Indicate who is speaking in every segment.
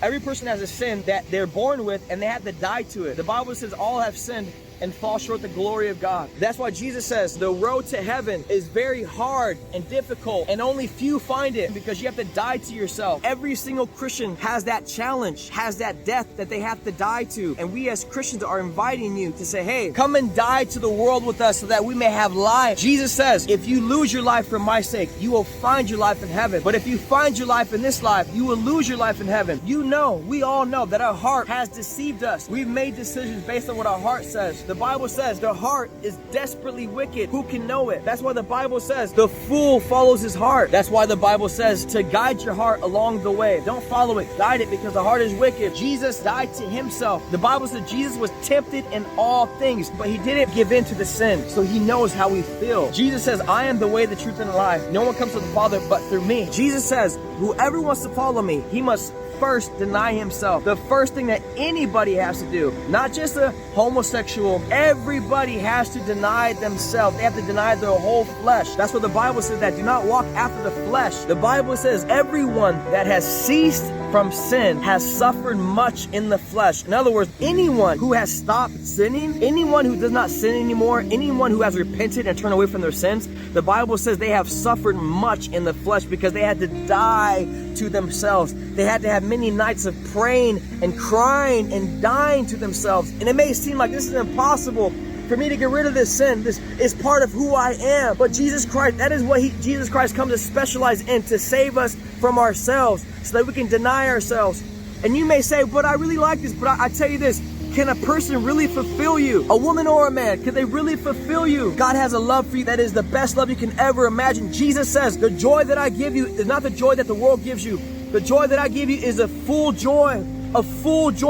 Speaker 1: Every person has a sin that they're born with and they have to die to it. The Bible says all have sinned and fall short the glory of God. That's why Jesus says the road to heaven is very hard and difficult and only few find it, because you have to die to yourself. Every single Christian has that challenge, has that death that they have to die to. And we as Christians are inviting you to say, hey, come and die to the world with us so that we may have life. Jesus says, if you lose your life for my sake, you will find your life in heaven. But if you find your life in this life, you will lose your life in heaven. You know, we all know that our heart has deceived us. We've made decisions based on what our heart says. The Bible says the heart is desperately wicked. Who can know it? That's why the Bible says the fool follows his heart. That's why the Bible says to guide your heart along the way. Don't follow it, guide it, because the heart is wicked. Jesus died to himself. The Bible says Jesus was tempted in all things, but he didn't give in to the sin. So he knows how we feel. Jesus says, I am the way, the truth, and the life. No one comes to the Father but through me. Jesus says, whoever wants to follow me, he must first deny himself. The first thing that anybody has to do, not just a homosexual, everybody has to deny themselves. They have to deny their whole flesh. That's what the Bible says, that do not walk after the flesh. The Bible says everyone that has ceased from sin has suffered much in the flesh. In other words, anyone who has stopped sinning, anyone who does not sin anymore, anyone who has repented and turned away from their sins, the Bible says they have suffered much in the flesh because they had to die to themselves. They had to have many nights of praying and crying and dying to themselves. And it may seem like this is impossible for me to get rid of this sin. This is part of who I am. But Jesus Christ, that is what Jesus Christ comes to specialize in, to save us from ourselves so that we can deny ourselves. And you may say, but I really like this. But I tell you this, can a person really fulfill you? A woman or a man, can they really fulfill you? God has a love for you that is the best love you can ever imagine. Jesus says, the joy that I give you is not the joy that the world gives you. The joy that I give you is a full joy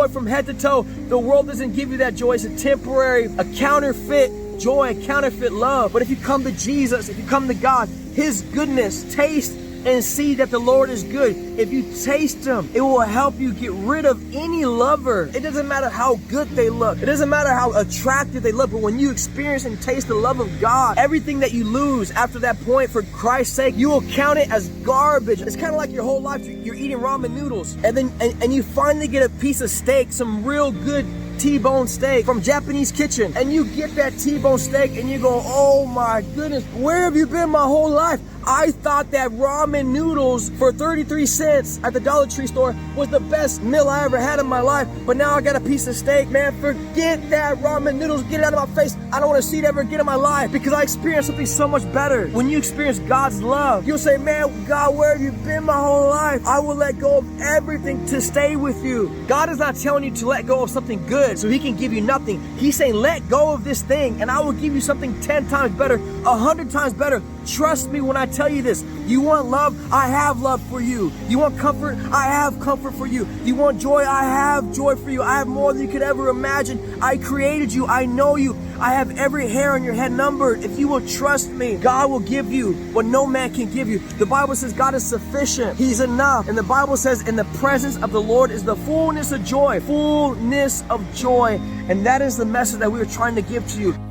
Speaker 1: from head to toe. The world doesn't give you that joy. It's a temporary, a counterfeit joy, a counterfeit love. But if you come to Jesus, if you come to God, his goodness, taste and see that the Lord is good. If you taste him, it will help you get rid of any lover. It doesn't matter how good they look. It doesn't matter how attractive they look. But when you experience and taste the love of God, everything that you lose after that point, for Christ's sake, you will count it as garbage. It's kind of like your whole life you're eating ramen noodles, and then and you finally get a piece of steak, some real good T-bone steak from Japanese kitchen, and you get that T-bone steak and you go, oh my goodness, where have you been my whole life? I thought that ramen noodles for 33 cents at the Dollar Tree store was the best meal I ever had in my life, but now I got a piece of steak. Man, forget that ramen noodles, get it out of my face. I don't want to see it ever again in my life, because I experienced something so much better. When you experience God's love, you'll say, man, God, where have you been my whole life? I will let go of everything to stay with you. God is not telling you to let go of something good so he can give you nothing. He's saying, let go of this thing and I will give you something 10 times better, 100 times better. Trust me when I tell you this. You want love? I have love for you. You want comfort? I have comfort for you. You want joy? I have joy for you. I have more than you could ever imagine. I created you. I know you. I have every hair on your head numbered. If you will trust me, God will give you what no man can give you. The Bible says God is sufficient. He's enough. And the Bible says in the presence of the Lord is the fullness of joy. Fullness of joy. And that is the message that we are trying to give to you.